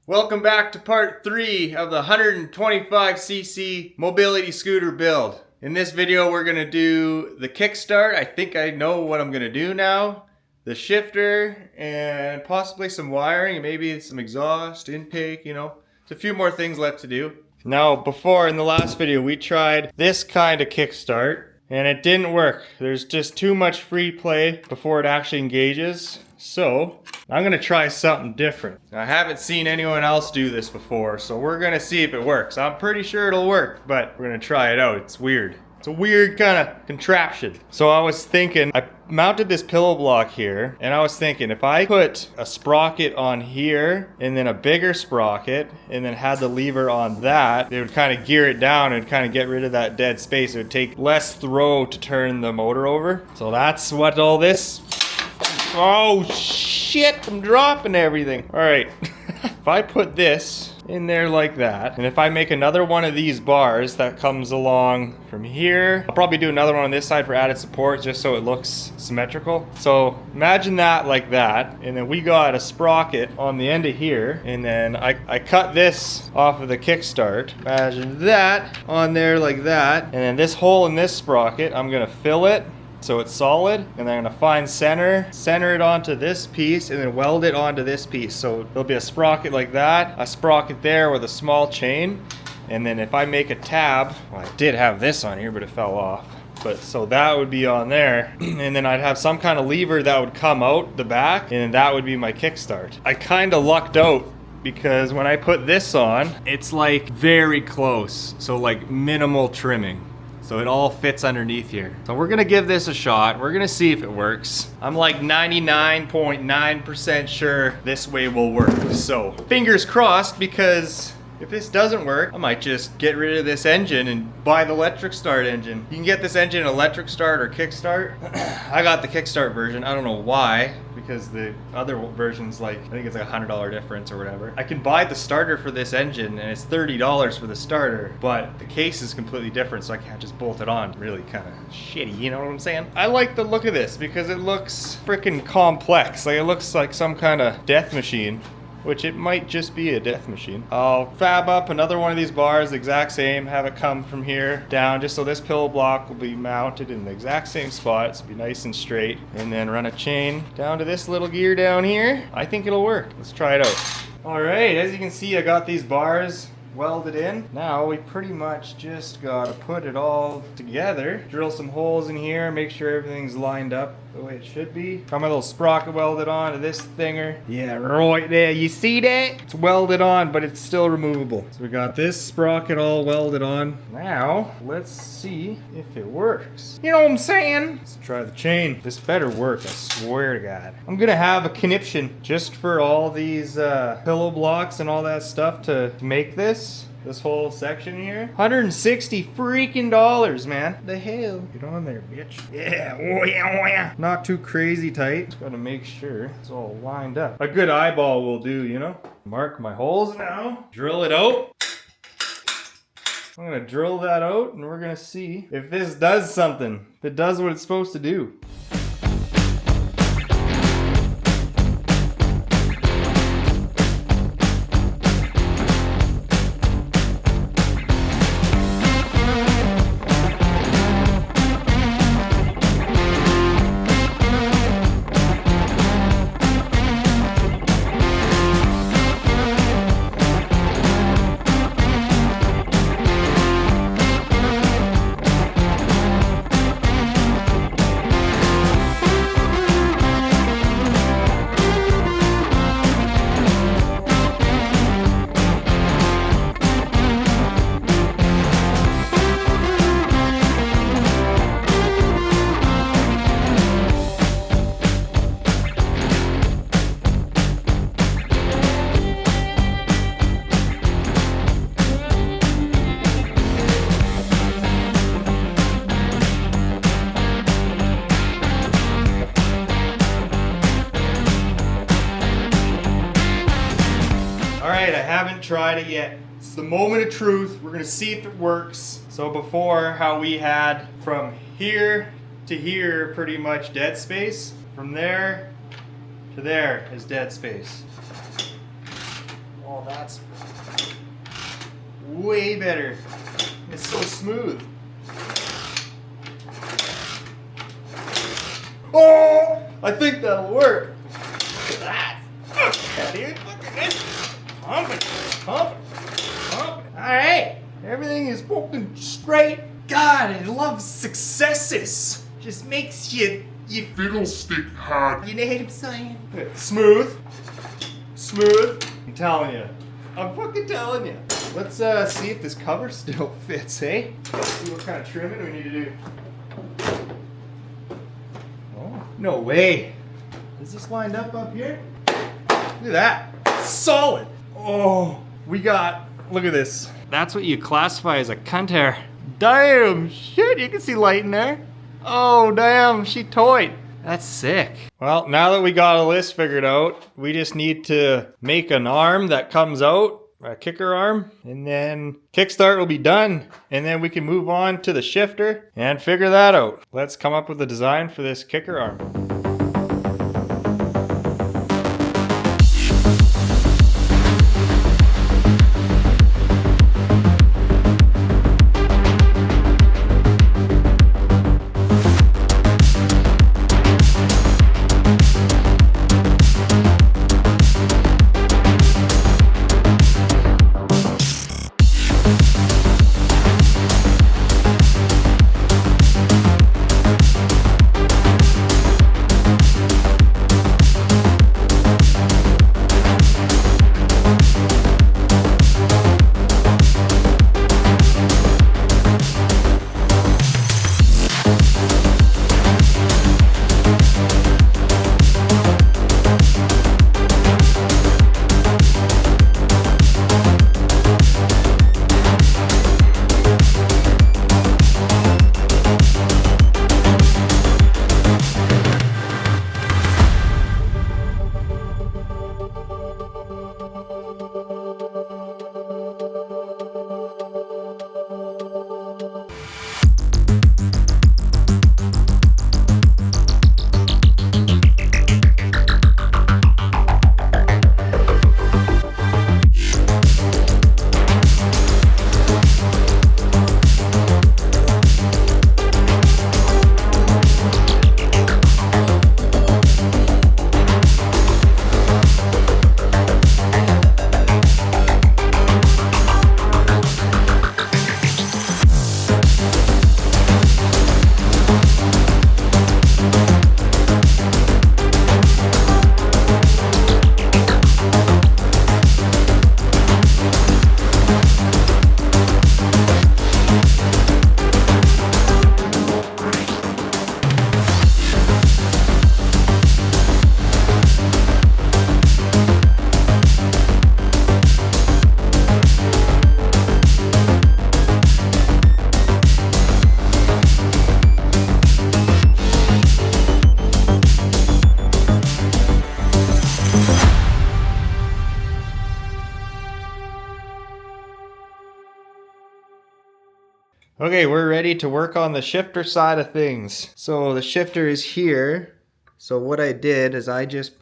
Welcome back to part 3 of the 125cc mobility scooter build. In this video we're going to do the kickstart. I think I know what I'm going to do now. The shifter and possibly some wiring and maybe some exhaust, intake, you know. There's a few more things left to do. Now before, in the last video, we tried this kind of kickstart and it didn't work. There's just too much free play before it actually engages. So I'm gonna try something different. I haven't seen anyone else do this before, so we're gonna see if it works. I'm pretty sure it'll work, but we're gonna try it out. It's weird. It's a weird kind of contraption. So I was thinking, I mounted this pillow block here, and I was thinking if I put a sprocket on here, and then a bigger sprocket, and then had the lever on that, it would kind of gear it down and kind of get rid of that dead space. It would take less throw to turn the motor over. So that's what all this... Oh shit, I'm dropping everything. All right, if I put this in there like that, and if I make another one of these bars that comes along from here, I'll probably do another one on this side for added support just so it looks symmetrical. So imagine that like that, and then we got a sprocket on the end of here, and then I cut this off of the kickstart. Imagine that on there like that, and then this hole in this sprocket, I'm gonna fill it so it's solid, and then I'm gonna find center it onto this piece, and then weld it onto this piece. So there'll be a sprocket like that, a sprocket there with a small chain, and then if I make a tab, well, I did have this on here, but it fell off. But so that would be on there, and then I'd have some kind of lever that would come out the back, and that would be my kickstart. I kind of lucked out because when I put this on, it's like very close, so like minimal trimming. So it all fits underneath here. So we're gonna give this a shot. We're gonna see if it works. I'm like 99.9% sure this way will work. So fingers crossed, because if this doesn't work, I might just get rid of this engine and buy the electric start engine. You can get this engine electric start or kickstart. I got the kickstart version. I don't know why, because the other version's like, I think it's like $100 difference or whatever. I can buy the starter for this engine and it's $30 for the starter, but the case is completely different, so I can't just bolt it on. Really kind of shitty, you know what I'm saying? I like the look of this because it looks freaking complex. Like it looks like some kind of death machine, which it might just be a death machine. I'll fab up another one of these bars, the exact same, have it come from here down, just so this pillow block will be mounted in the exact same spot, so it'll be nice and straight, and then run a chain down to this little gear down here. I think it'll work. Let's try it out. All right, as you can see, I got these bars welded in. Now we pretty much just gotta put it all together, drill some holes in here, make sure everything's lined up the way it should be. Got my little sprocket welded on to this thinger. Yeah, right there. You see that? It's welded on, but it's still removable. So we got this sprocket all welded on. Now, let's see if it works. You know what I'm saying? Let's try the chain. This better work, I swear to God. I'm gonna have a conniption just for all these pillow blocks and all that stuff to make this whole section here. 160 freaking dollars, man. The hell? Get on there, bitch. Yeah, oh yeah, oh yeah. Not too crazy tight. Just gotta make sure it's all lined up. A good eyeball will do, you know? Mark my holes now. Drill it out. I'm gonna drill that out and we're gonna see if this does something. If it does what it's supposed to do. I haven't tried it yet. It's the moment of truth. We're gonna see if it works. So before, how we had from here to here pretty much dead space. From there to there is dead space. Oh, that's way better. It's so smooth. Oh, I think that'll work. Look at that. Dude, look at this. Pump it, pump it, pump it. All right, everything is fucking straight. God, I love successes. Just makes you Fiddlestick hard. you know what I'm saying? Smooth. Smooth. I'm telling you. I'm fucking telling you. Let's see if this cover still fits, hey? See what kind of trimming we need to do. Oh, no way. Is this lined up here? Look at that. Solid. Oh, we got, look at this. That's what you classify as a cunt hair. Damn, shit, you can see light in there. Oh, damn, she toyed. That's sick. Well, now that we got a list figured out, we just need to make an arm that comes out, a kicker arm, and then kickstart will be done. And then we can move on to the shifter and figure that out. Let's come up with a design for this kicker arm. Okay, we're ready to work on the shifter side of things. So the shifter is here. So what I did is I just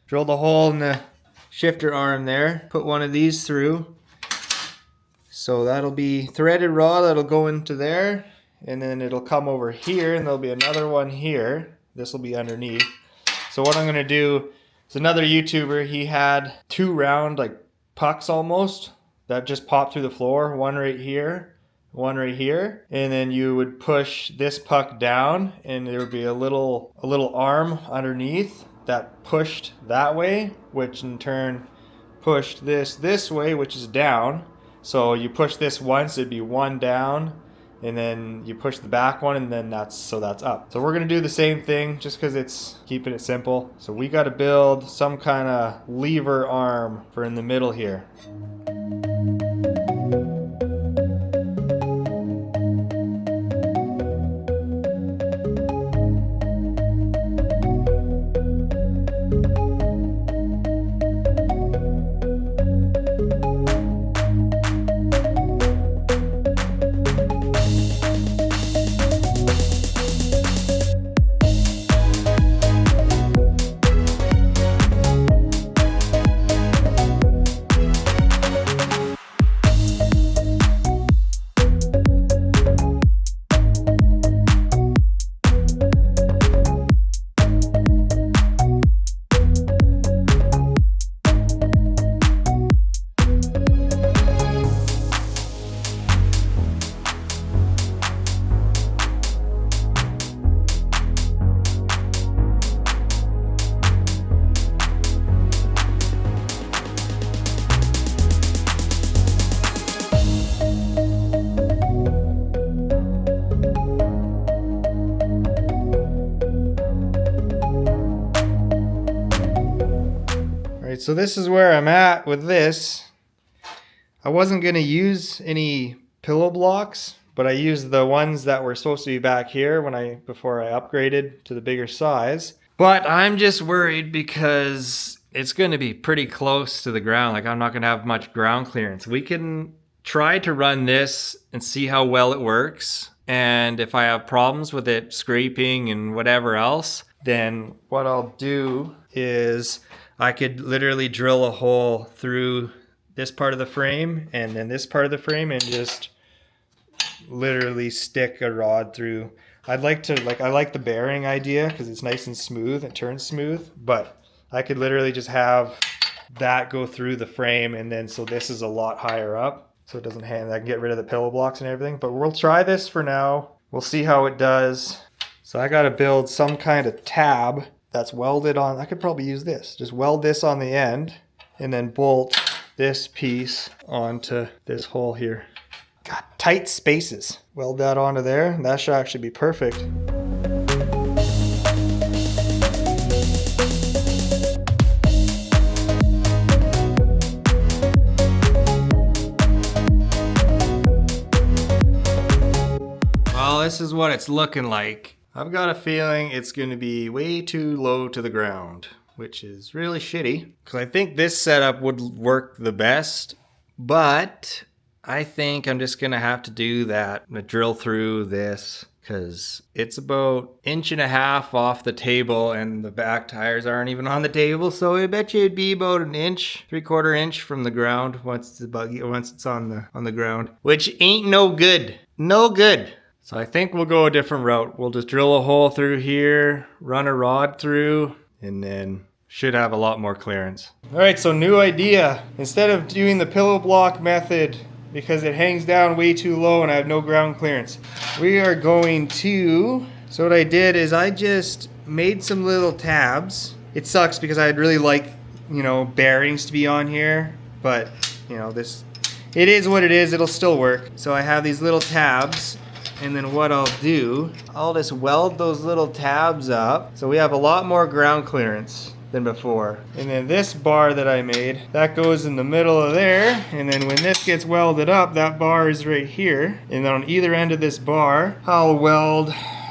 drilled a hole in the shifter arm there, put one of these through. So that'll be threaded rod that'll go into there, and then it'll come over here, and there'll be another one here. This will be underneath. So what I'm gonna do is another YouTuber, he had two round like pucks almost that just popped through the floor, one right here, one right here, and then you would push this puck down and there would be a little arm underneath that pushed that way, which in turn pushed this way, which is down. So you push this once, it'd be one down, and then you push the back one, and then that's up. So we're gonna do the same thing just because it's keeping it simple. So we got to build some kind of lever arm for in the middle here. so this is where I'm at with this. I wasn't gonna use any pillow blocks, but I used the ones that were supposed to be back here before I upgraded to the bigger size. But I'm just worried because it's gonna be pretty close to the ground. Like, I'm not gonna have much ground clearance. We can try to run this and see how well it works. And if I have problems with it scraping and whatever else, then what I'll do is I could literally drill a hole through this part of the frame and then this part of the frame and just literally stick a rod through. I like the bearing idea because it's nice and smooth, it turns smooth, but I could literally just have that go through the frame, and then so this is a lot higher up so it doesn't hang. I can get rid of the pillow blocks and everything, but we'll try this for now. We'll see how it does. So I got to build some kind of tab that's welded on. I could probably use this. Just weld this on the end and then bolt this piece onto this hole here. Got tight spaces. Weld that onto there, and that should actually be perfect. Well, this is what it's looking like. I've got a feeling it's going to be way too low to the ground, which is really shitty because I think this setup would work the best, but I think I'm just gonna have to do that. I'm gonna drill through this because it's about 1.5 inches off the table and the back tires aren't even on the table. So I bet you it'd be about 1 inch, 3/4 inch from the ground once it's on the ground, which ain't no good. No good. So I think we'll go a different route. We'll just drill a hole through here, run a rod through, and then should have a lot more clearance. All right, so new idea. Instead of doing the pillow block method, because it hangs down way too low and I have no ground clearance, we are going to, so what I did is I just made some little tabs. It sucks because I'd really like, bearings to be on here, but it is what it is, it'll still work. So I have these little tabs, and then what I'll do, I'll just weld those little tabs up so we have a lot more ground clearance than before. And then this bar that I made, that goes in the middle of there, and then when this gets welded up, that bar is right here. And then on either end of this bar, I'll weld,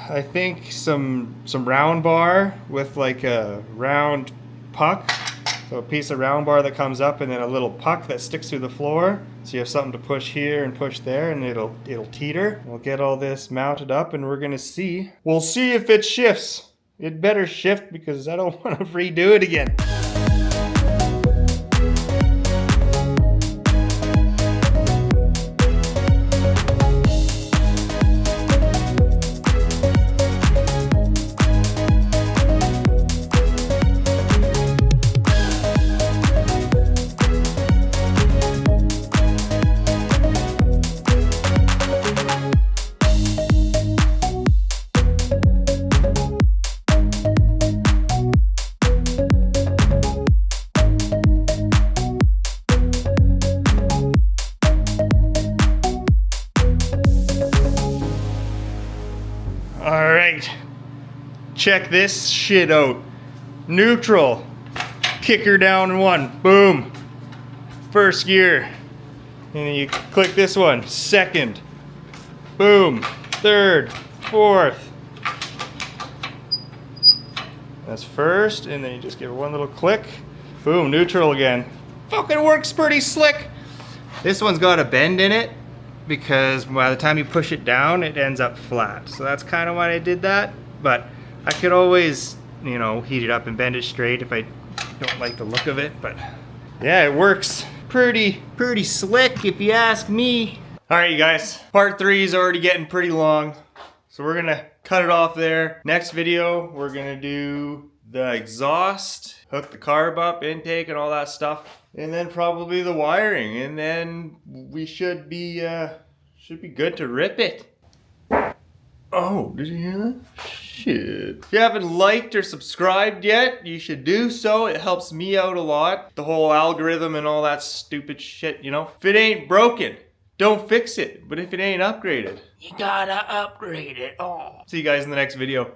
I think, some round bar with like a round puck. So a piece of round bar that comes up and then a little puck that sticks through the floor. So you have something to push here and push there and it'll teeter. We'll get all this mounted up and we're gonna see. We'll see if it shifts. It better shift because I don't want to redo it again. All right, check this shit out. Neutral, kicker down in one, boom. First gear, and then you click this one, second, boom, third, fourth. That's first, and then you just give it one little click, boom, neutral again. Fucking works pretty slick. This one's got a bend in it, because by the time you push it down, it ends up flat. So that's kind of why I did that. But I could always, heat it up and bend it straight if I don't like the look of it. But yeah, it works pretty slick if you ask me. All right, you guys, part 3 is already getting pretty long. So we're gonna cut it off there. Next video, we're gonna do the exhaust, hook the carb up, intake and all that stuff. And then probably the wiring, and then we should be good to rip it. Oh, did you hear that? Shit. If you haven't liked or subscribed yet, you should do so. It helps me out a lot. The whole algorithm and all that stupid shit, If it ain't broken, don't fix it. But if it ain't upgraded, you gotta upgrade it. Oh. See you guys in the next video.